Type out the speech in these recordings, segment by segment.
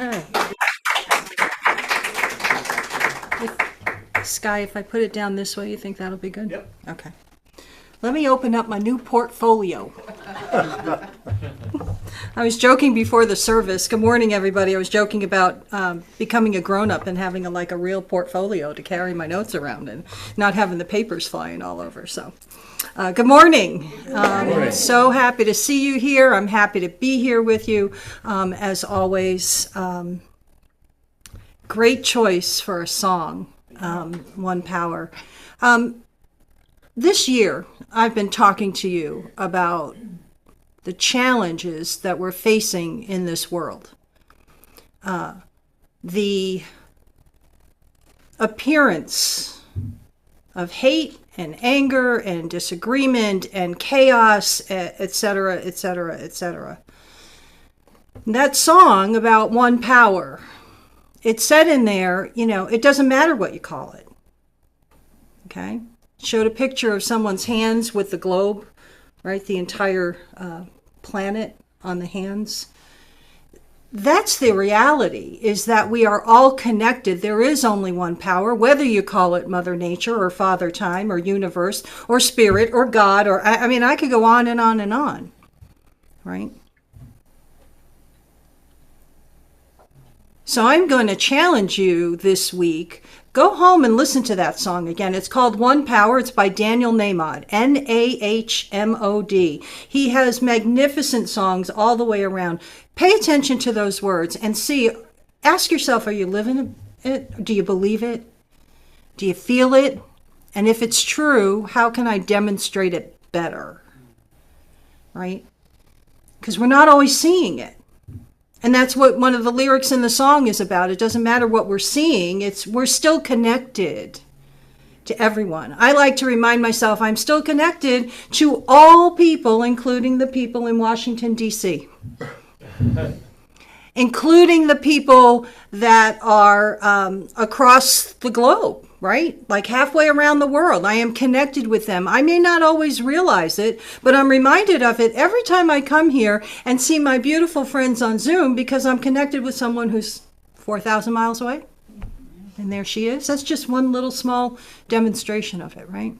All right. Sky, if I put it down this way, you think that'll be good? Yep. Okay. Let me open up my new portfolio. I was joking before the service. Good morning, everybody. I was joking about becoming a grown-up and having a real portfolio to carry my notes around and not having the papers flying all over. So, good morning. So happy to see you here. I'm happy to be here with you. As always, great choice for a song, One Power. This year, I've been talking to you about the challenges that we're facing in this world. The appearance of hate and anger and disagreement and chaos, etc., etc., etc. That song about one power, it said in there, it doesn't matter what you call it. Okay? Showed a picture of someone's hands with the globe, right? The entire planet on the hands. That's the reality, is that we are all connected. There is only one power, whether you call it Mother Nature or Father Time or Universe or Spirit or God, or I could go on and on and on, right? So I'm going to challenge you this week. Go home and listen to that song again. It's called One Power. It's by Daniel Nahmod, Nahmod. He has magnificent songs all the way around. Pay attention to those words and ask yourself, are you living it? Do you believe it? Do you feel it? And if it's true, how can I demonstrate it better? Right? Because we're not always seeing it. And that's what one of the lyrics in the song is about. It doesn't matter what we're seeing. We're still connected to everyone. I like to remind myself I'm still connected to all people, including the people in Washington, D.C., including the people that are across the globe, right? Like halfway around the world. I am connected with them. I may not always realize it, but I'm reminded of it every time I come here and see my beautiful friends on Zoom, because I'm connected with someone who's 4,000 miles away. And there she is. That's just one little small demonstration of it, right?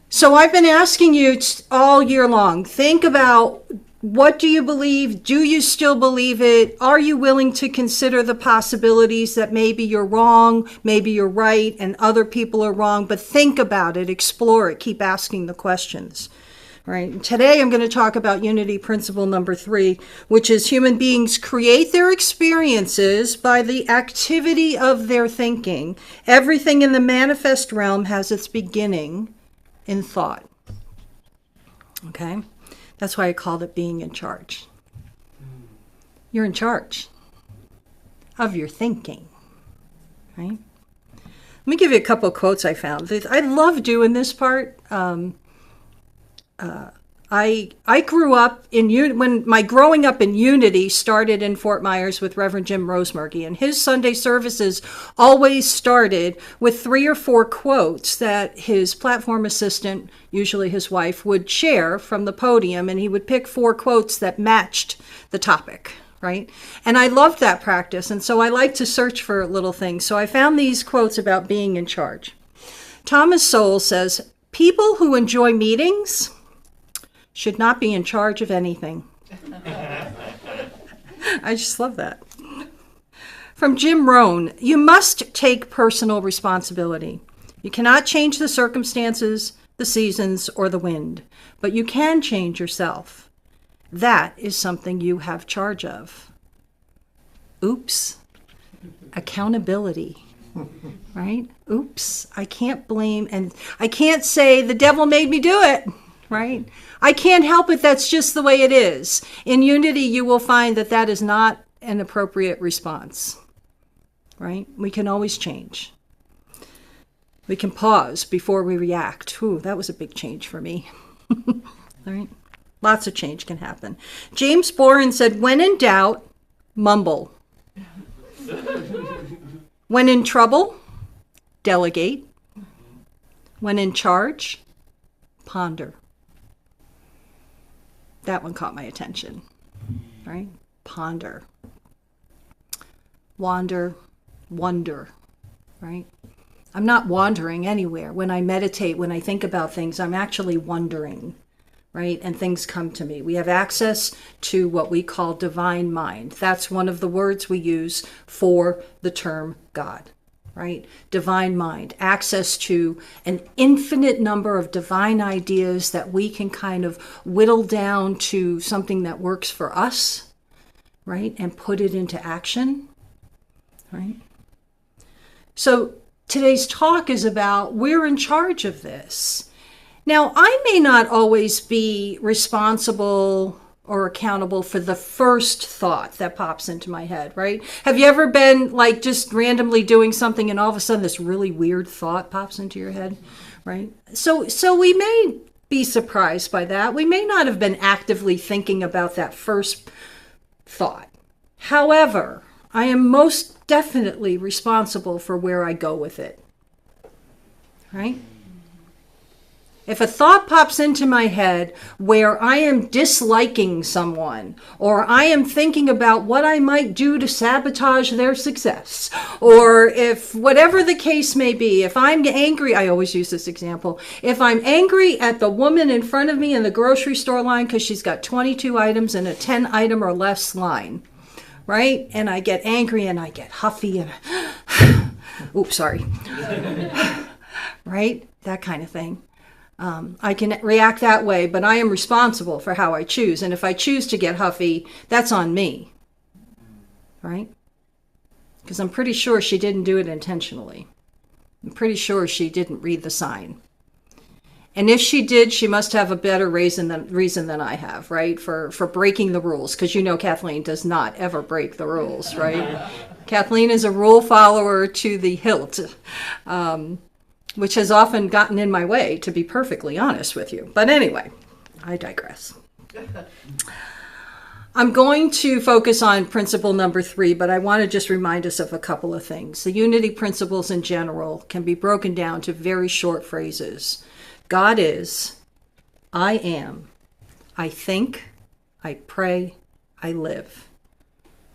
So I've been asking you all year long, think about, what do you believe? Do you still believe it? Are you willing to consider the possibilities that maybe you're wrong, maybe you're right, and other people are wrong? But think about it, explore it, keep asking the questions. Right? And today I'm going to talk about unity principle number 3, which is human beings create their experiences by the activity of their thinking. Everything in the manifest realm has its beginning in thought. Okay? That's why I called it being in charge. You're in charge of your thinking, right? Let me give you a couple of quotes I found. I love doing this part. I grew up when my growing up in Unity started in Fort Myers with Reverend Jim Rosemurgy, and his Sunday services always started with 3 or 4 quotes that his platform assistant, usually his wife, would share from the podium, and he would pick 4 quotes that matched the topic, right? And I loved that practice, and so I like to search for little things. So I found these quotes about being in charge. Thomas Sowell says, "People who enjoy meetings should not be in charge of anything." I just love that. From Jim Rohn, "You must take personal responsibility. You cannot change the circumstances, the seasons, or the wind, but you can change yourself. That is something you have charge of." Oops. Accountability. Right? Oops. I can't blame, and I can't say the devil made me do it. Right? I can't help it. That's just the way it is. In Unity, you will find that is not an appropriate response. Right? We can always change. We can pause before we react. Ooh, that was a big change for me. All right? Lots of change can happen. James Boren said, "When in doubt, mumble. When in trouble, delegate. When in charge, ponder." That one caught my attention, right? Ponder. wander, wonder, right? I'm not wandering anywhere. When I meditate, when I think about things, I'm actually wondering, right? And things come to me. We have access to what we call divine mind. That's one of the words we use for the term God, right? Divine mind, access to an infinite number of divine ideas that we can kind of whittle down to something that works for us, right? And put it into action, right? So today's talk is about we're in charge of this. Now, I may not always be responsible or accountable for the first thought that pops into my head, right? Have you ever been like just randomly doing something and all of a sudden this really weird thought pops into your head, right? So we may be surprised by that. We may not have been actively thinking about that first thought. However, I am most definitely responsible for where I go with it, right? If a thought pops into my head where I am disliking someone, or I am thinking about what I might do to sabotage their success, or if whatever the case may be, if I'm angry, I always use this example, if I'm angry at the woman in front of me in the grocery store line because she's got 22 items in a 10 item or less line, right? And I get angry and I get huffy and oops, sorry. Right? That kind of thing. I can react that way, but I am responsible for how I choose. And if I choose to get huffy, that's on me. Right? Because I'm pretty sure she didn't do it intentionally. I'm pretty sure she didn't read the sign. And if she did, she must have a better reason than I have, right? For breaking the rules. Because you know Kathleen does not ever break the rules, right? Kathleen is a rule follower to the hilt, which has often gotten in my way, to be perfectly honest with you. But anyway, I digress. I'm going to focus on principle number 3, but I want to just remind us of a couple of things. The unity principles in general can be broken down to very short phrases. God is, I am, I think, I pray, I live.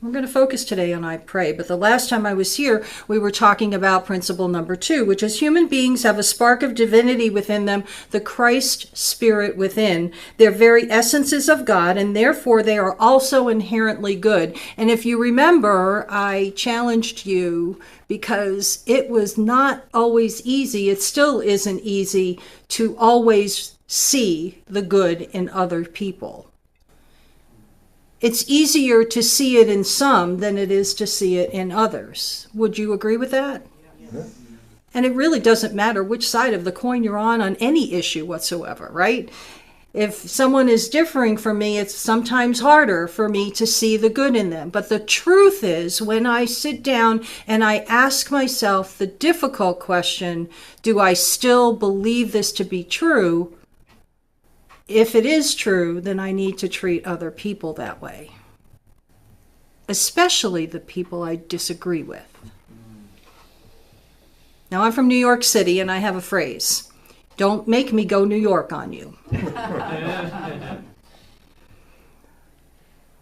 We're going to focus today on I pray, but the last time I was here, we were talking about principle number 2, which is human beings have a spark of divinity within them, the Christ spirit within. Their very essence is of God, and therefore they are also inherently good. And if you remember, I challenged you because it was not always easy. It still isn't easy to always see the good in other people. It's easier to see it in some than it is to see it in others. Would you agree with that? Yeah. And it really doesn't matter which side of the coin you're on any issue whatsoever, right? If someone is differing from me, it's sometimes harder for me to see the good in them. But the truth is, when I sit down and I ask myself the difficult question, do I still believe this to be true? If it is true, then I need to treat other people that way, especially the people I disagree with. Now, I'm from New York City, and I have a phrase, don't make me go New York on you.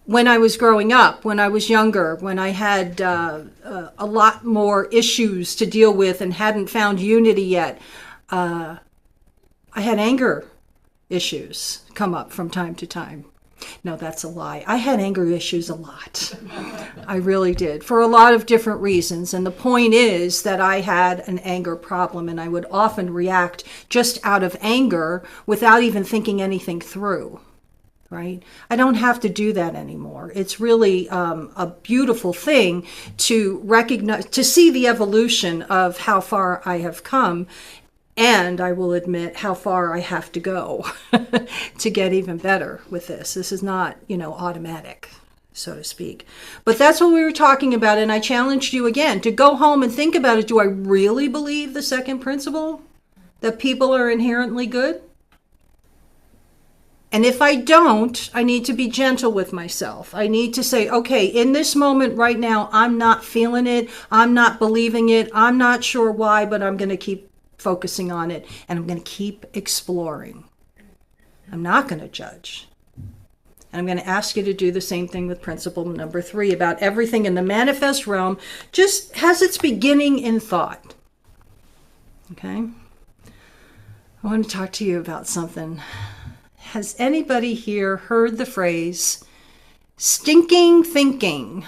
When I was growing up, when I was younger, when I had a lot more issues to deal with and hadn't found unity yet, I had anger issues come up from time to time. No, that's a lie. I had anger issues a lot. I really did, for a lot of different reasons. And the point is that I had an anger problem, and I would often react just out of anger without even thinking anything through, right? I don't have to do that anymore. It's really a beautiful thing to recognize, to see the evolution of how far I have come. And I will admit how far I have to go to get even better with this. This is not, automatic, so to speak. But that's what we were talking about. And I challenged you again to go home and think about it. Do I really believe the second principle, that people are inherently good? And if I don't, I need to be gentle with myself. I need to say, okay, in this moment right now, I'm not feeling it. I'm not believing it. I'm not sure why, but I'm going to keep focusing on it, and I'm going to keep exploring. I'm not going to judge. And I'm going to ask you to do the same thing with principle number 3 about everything in the manifest realm just has its beginning in thought. Okay? I want to talk to you about something. Has anybody here heard the phrase stinking thinking?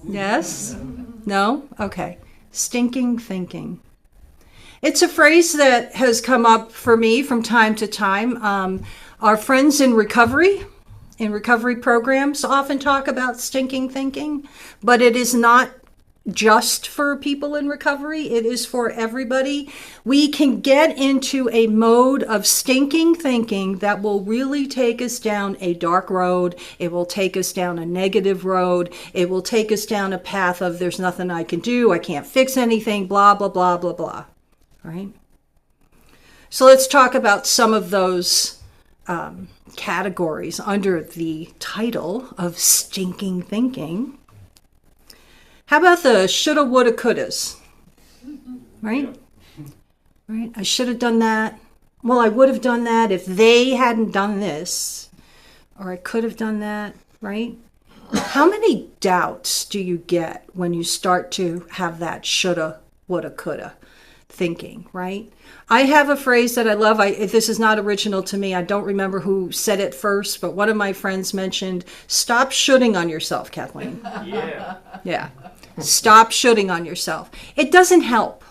Yes? No? Okay. Stinking thinking. It's a phrase that has come up for me from time to time. Our friends in recovery programs, often talk about stinking thinking, but it is not just for people in recovery. It is for everybody. We can get into a mode of stinking thinking that will really take us down a dark road. It will take us down a negative road. It will take us down a path of there's nothing I can do. I can't fix anything, blah, blah, blah, blah, blah. Right? So let's talk about some of those categories under the title of stinking thinking. How about the shoulda, woulda, couldas? Right? Right? I should have done that. Well, I would have done that if they hadn't done this. Or I could have done that, right? How many doubts do you get when you start to have that shoulda, woulda, coulda thinking, right? I have a phrase that I love. This is not original to me. I don't remember who said it first, but one of my friends mentioned, stop shooting on yourself, Kathleen. Yeah. Stop shooting on yourself. It doesn't help,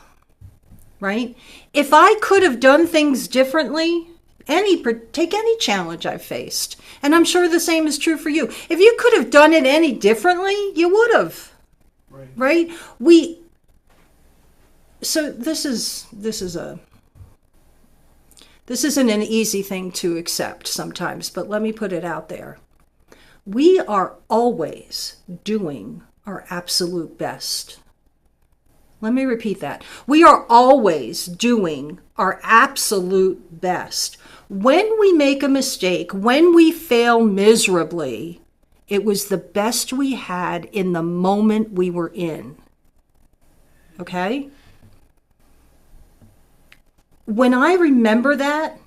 right? If I could have done things differently, take any challenge I've faced, and I'm sure the same is true for you. If you could have done it any differently, you would have, right? So this isn't an easy thing to accept sometimes, but let me put it out there. We are always doing our absolute best. Let me repeat that. We are always doing our absolute best. When we make a mistake, when we fail miserably, it was the best we had in the moment we were in. Okay? When I remember that,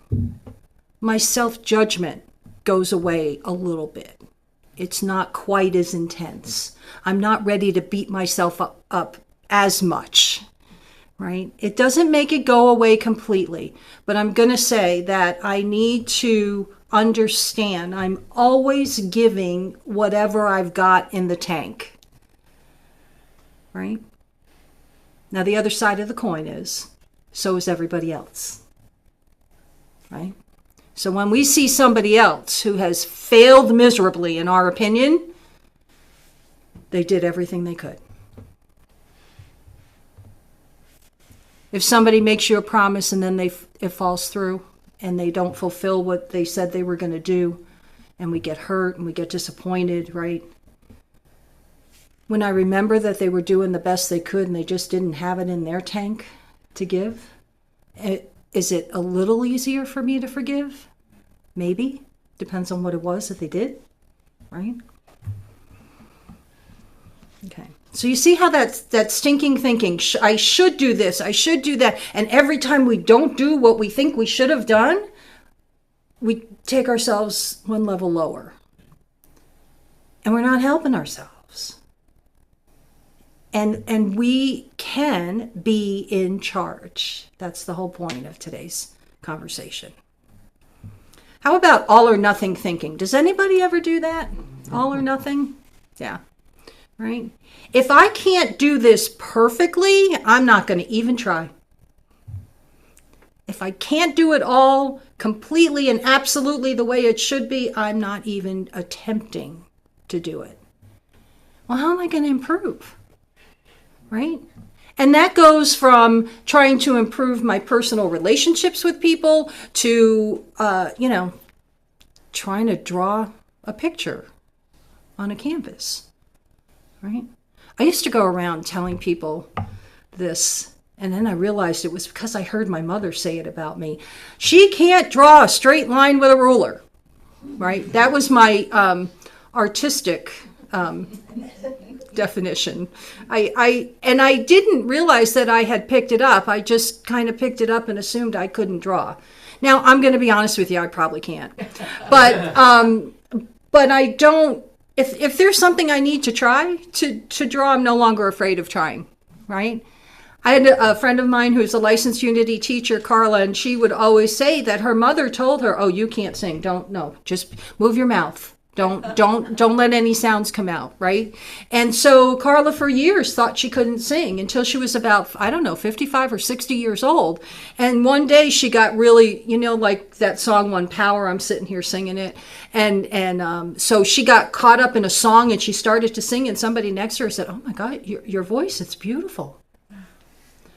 my self-judgment goes away a little bit. It's not quite as intense. I'm not ready to beat myself up as much, right? It doesn't make it go away completely, but I'm going to say that I need to understand I'm always giving whatever I've got in the tank, right? Now, the other side of the coin is, so is everybody else, right? So when we see somebody else who has failed miserably, in our opinion, they did everything they could. If somebody makes you a promise and then it falls through and they don't fulfill what they said they were going to do, and we get hurt and we get disappointed, right? When I remember that they were doing the best they could and they just didn't have it in their tank to give, is it a little easier for me to forgive? Maybe. Depends on what it was that they did, right? Okay. So you see how that stinking thinking, I should do this, I should do that, and every time we don't do what we think we should have done, we take ourselves one level lower. And we're not helping ourselves. And we can be in charge. That's the whole point of today's conversation. How about all or nothing thinking? Does anybody ever do that? All or nothing? Yeah. Right? If I can't do this perfectly, I'm not going to even try. If I can't do it all completely and absolutely the way it should be, I'm not even attempting to do it. Well, how am I going to improve? Right? And that goes from trying to improve my personal relationships with people to, trying to draw a picture on a canvas. Right? I used to go around telling people this, and then I realized it was because I heard my mother say it about me. She can't draw a straight line with a ruler. Right? That was my artistic definition. I didn't realize that I had picked it up. I just kind of picked it up and assumed I couldn't draw. Now, I'm going to be honest with you, I probably can't. But I don't, if there's something I need to try to draw, I'm no longer afraid of trying, right? I had a friend of mine who's a licensed Unity teacher, Carla, and she would always say that her mother told her, "Oh, you can't sing. Just move your mouth. Don't let any sounds come out," right? And so Carla for years thought she couldn't sing until she was about, 55 or 60 years old. And one day she got really, like that song One Power, I'm sitting here singing it. And so she got caught up in a song and she started to sing, and somebody next to her said, "Oh my God, your voice, it's beautiful."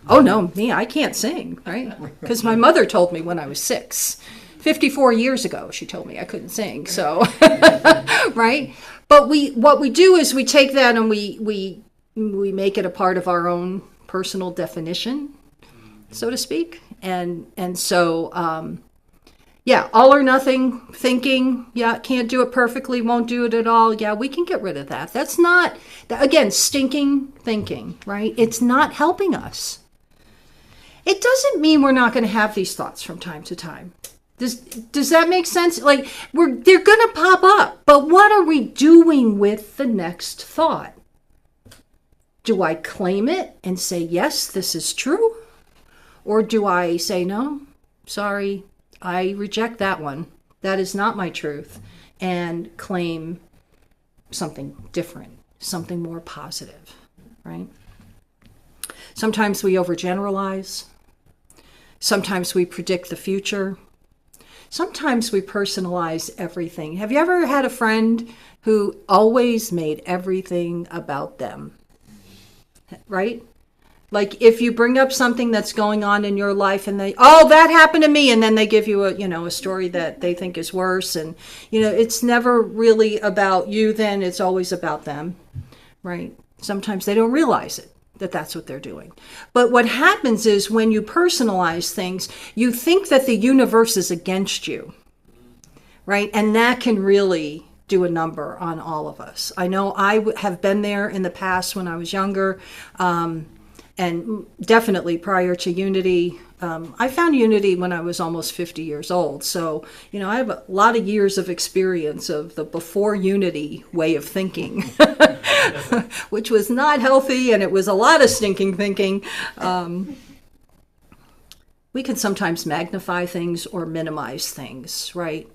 Oh no, me, I can't sing, right? Because my mother told me when I was 6. 54 years ago, she told me I couldn't sing, so, right? But what we do is we take that and we make it a part of our own personal definition, so to speak. And so, yeah, all or nothing thinking, yeah, can't do it perfectly, won't do it at all. Yeah, we can get rid of that. That's not, again, stinking thinking, right? It's not helping us. It doesn't mean we're not going to have these thoughts from time to time. Does that make sense? Like, they're going to pop up, but what are we doing with the next thought? Do I claim it and say, yes, this is true? Or do I say, no, sorry, I reject that one. That is not my truth, and claim something different, something more positive, right? Sometimes we overgeneralize. Sometimes we predict the future. Sometimes we personalize everything. Have you ever had a friend who always made everything about them? Right? Like if you bring up something that's going on in your life and that happened to me, and then they give you a story that they think is worse, and it's never really about you then, it's always about them. Right? Sometimes they don't realize it, that's what they're doing. But what happens is when you personalize things, you think that the universe is against you, right? And that can really do a number on all of us. I know I have been there in the past when I was younger, and definitely prior to Unity. I found Unity when I was almost 50 years old. So, I have a lot of years of experience of the before Unity way of thinking, which was not healthy, and it was a lot of stinking thinking. We can sometimes magnify things or minimize things, right?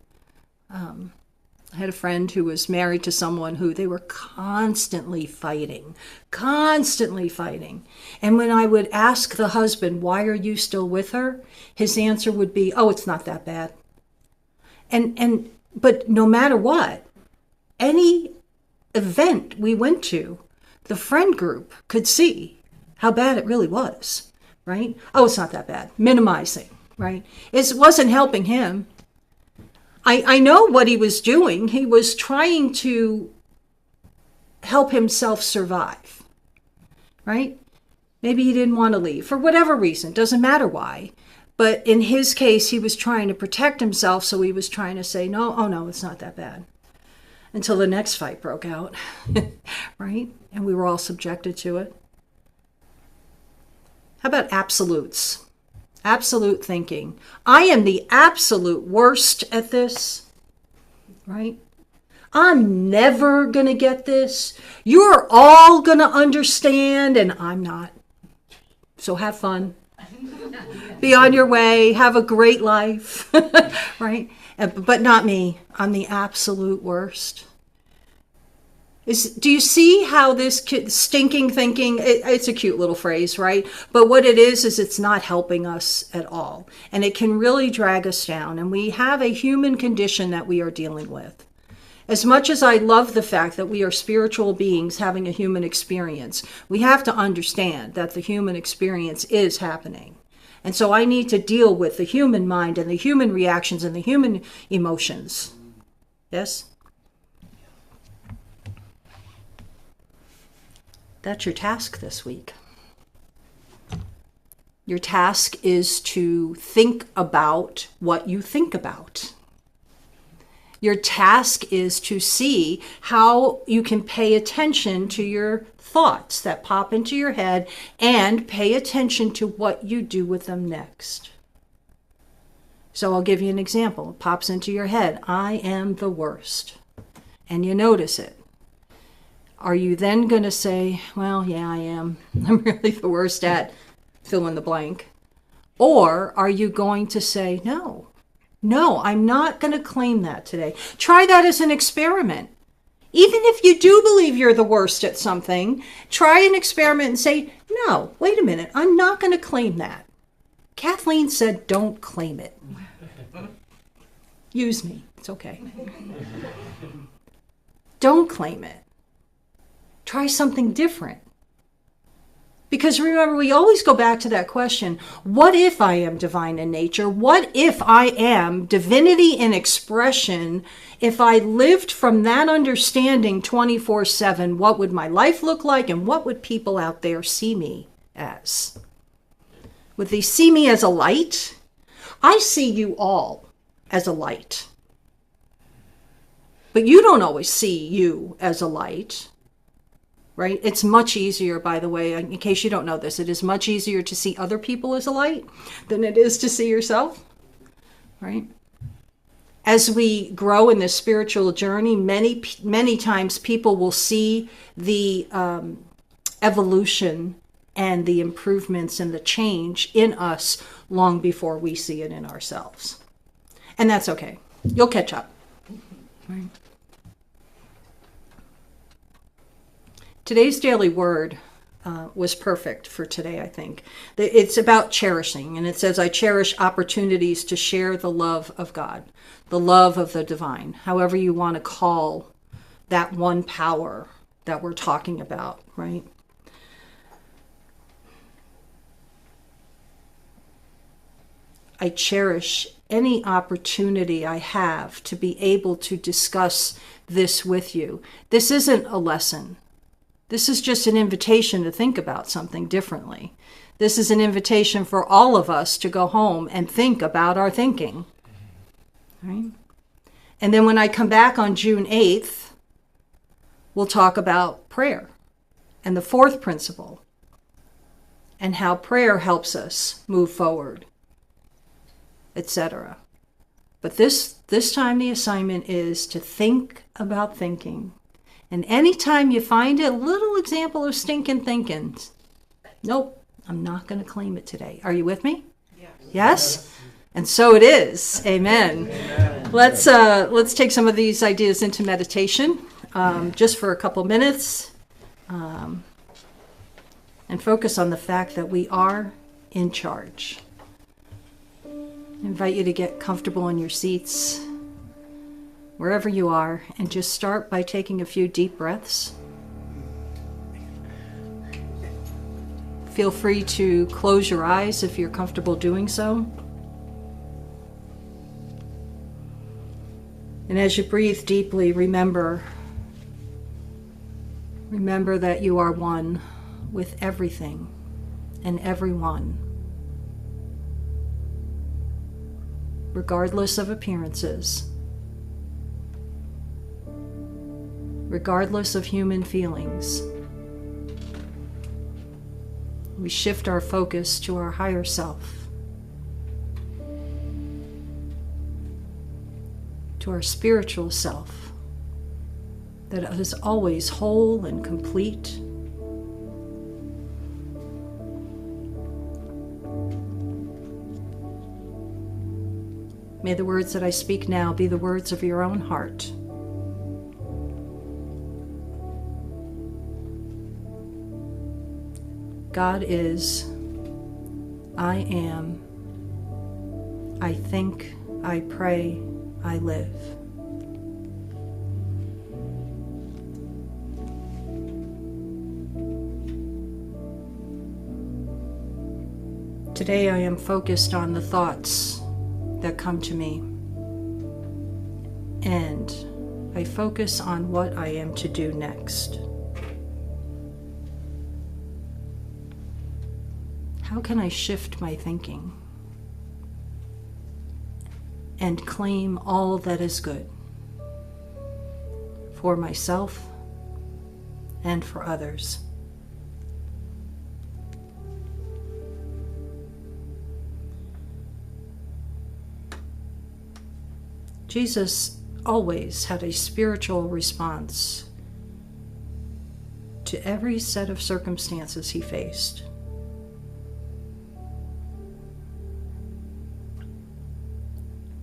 I had a friend who was married to someone who they were constantly fighting. And when I would ask the husband, "Why are you still with her?" his answer would be, "Oh, it's not that bad." But no matter what, any event we went to, the friend group could see how bad it really was, right? "Oh, it's not that bad." Minimizing, right? It wasn't helping him. I know what he was doing. He was trying to help himself survive, right? Maybe he didn't want to leave for whatever reason. Doesn't matter why. But in his case, he was trying to protect himself. So he was trying to say, no, oh no, it's not that bad. Until the next fight broke out, right? And we were all subjected to it. How about absolutes? Absolute thinking. I am the absolute worst at this, right? I'm never going to get this. You're all going to understand, and I'm not. So have fun. Be on your way. Have a great life, right? But not me. I'm the absolute worst. Do you see how this stinking thinking, it's a cute little phrase, right? But what it is it's not helping us at all. And it can really drag us down. And we have a human condition that we are dealing with. As much as I love the fact that we are spiritual beings having a human experience, we have to understand that the human experience is happening. And so I need to deal with the human mind and the human reactions and the human emotions. Yes? That's your task this week. Your task is to think about what you think about. Your task is to see how you can pay attention to your thoughts that pop into your head and pay attention to what you do with them next. So I'll give you an example. It pops into your head. I am the worst. And you notice it. Are you then going to say, well, yeah, I am. I'm really the worst at fill in the blank. Or are you going to say, no, I'm not going to claim that today. Try that as an experiment. Even if you do believe you're the worst at something, try an experiment and say, no, wait a minute, I'm not going to claim that. Kathleen said, don't claim it. Use me. It's okay. Don't claim it. Try something different. Because remember, we always go back to that question, what if I am divine in nature? What if I am divinity in expression? If I lived from that understanding 24/7, what would my life look like and what would people out there see me as? Would they see me as a light? I see you all as a light. But you don't always see you as a light. Right? It's much easier, by the way, in case you don't know this, it is much easier to see other people as a light than it is to see yourself. Right? As we grow in this spiritual journey, many times people will see the evolution and the improvements and the change in us long before we see it in ourselves. And that's okay. You'll catch up. Right? Today's daily word was perfect for today, I think. It's about cherishing, and it says, I cherish opportunities to share the love of God, the love of the divine, however you want to call that one power that we're talking about, right? I cherish any opportunity I have to be able to discuss this with you. This isn't a lesson. This is just an invitation to think about something differently. This is an invitation for all of us to go home and think about our thinking. Right? And then when I come back on June 8th, we'll talk about prayer and the fourth principle and how prayer helps us move forward, etc. But this time the assignment is to think about thinking. And anytime you find a little example of stinking thinking, nope, I'm not going to claim it today. Are you with me? Yes? And so it is. Amen. Amen. Let's take some of these ideas into meditation just for a couple minutes and focus on the fact that we are in charge. I invite you to get comfortable in your seats, wherever you are, and just start by taking a few deep breaths. Feel free to close your eyes if you're comfortable doing so. And as you breathe deeply, remember that you are one with everything and everyone, regardless of appearances, regardless of human feelings. We shift our focus to our higher self, to our spiritual self that is always whole and complete. May the words that I speak now be the words of your own heart. God is, I am, I think, I pray, I live. Today I am focused on the thoughts that come to me, and I focus on what I am to do next. How can I shift my thinking and claim all that is good for myself and for others? Jesus always had a spiritual response to every set of circumstances he faced.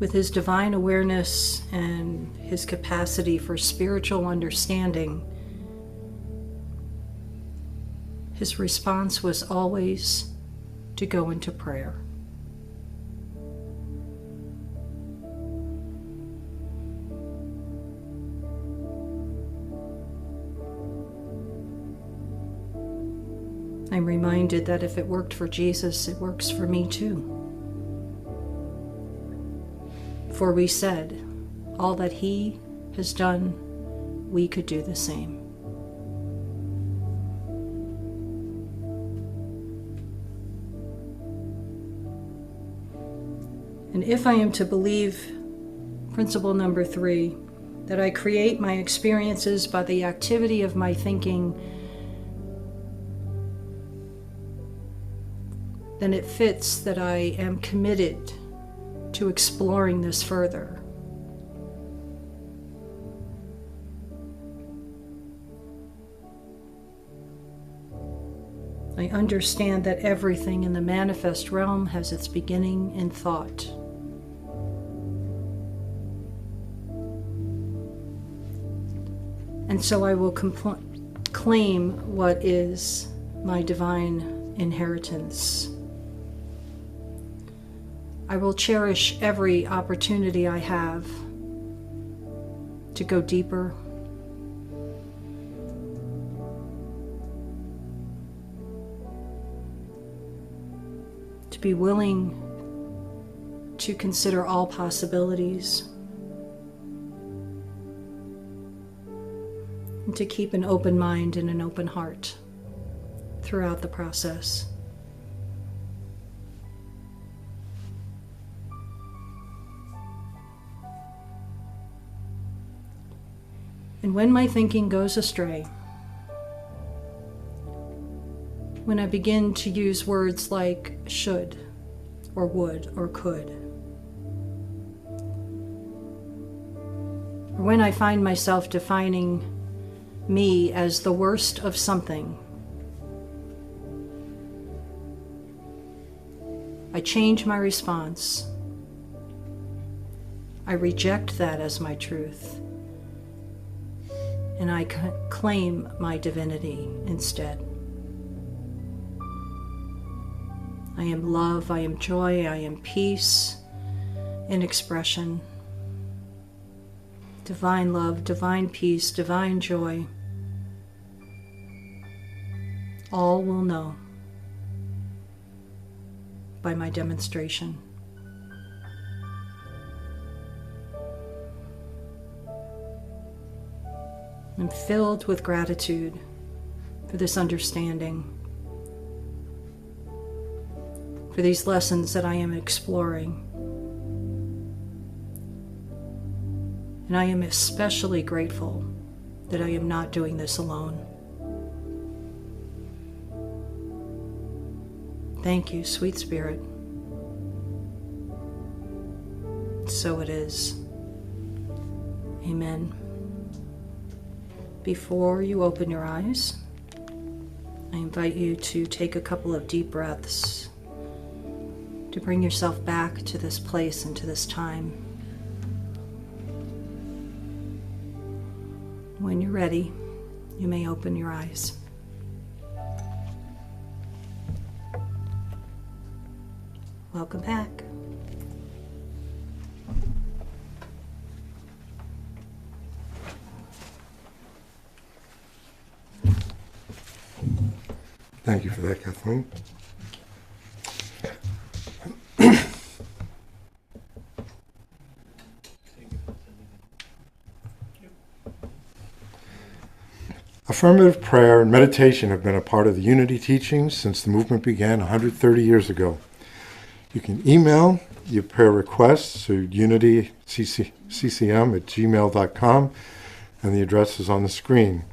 With his divine awareness and his capacity for spiritual understanding, his response was always to go into prayer. I'm reminded that if it worked for Jesus, it works for me too. For we said, all that he has done, we could do the same. And if I am to believe principle number 3, that I create my experiences by the activity of my thinking, then it fits that I am committed to exploring this further. I understand that everything in the manifest realm has its beginning in thought. And so I will claim what is my divine inheritance. I will cherish every opportunity I have to go deeper, to be willing to consider all possibilities, and to keep an open mind and an open heart throughout the process. And when my thinking goes astray, when I begin to use words like should, or would, or could, or when I find myself defining me as the worst of something, I change my response. I reject that as my truth. And I claim my divinity instead. I am love, I am joy, I am peace in expression. Divine love, divine peace, divine joy. All will know by my demonstration. I'm filled with gratitude for this understanding, for these lessons that I am exploring. And I am especially grateful that I am not doing this alone. Thank you, sweet Spirit. So it is. Amen. Before you open your eyes, I invite you to take a couple of deep breaths to bring yourself back to this place and to this time. When you're ready, you may open your eyes. Welcome back. Thank you for that, Kathleen. Affirmative prayer and meditation have been a part of the Unity teachings since the movement began 130 years ago. You can email your prayer requests to unityccm@gmail.com, and the address is on the screen.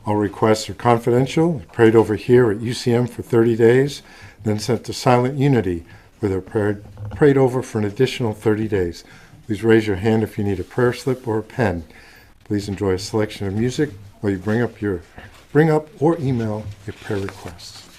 All requests are confidential, prayed over here at UCM for 30 days, then sent to Silent Unity, where they're prayed over for an additional 30 days. Please raise your hand if you need a prayer slip or a pen. Please enjoy a selection of music while you bring up or email your prayer requests.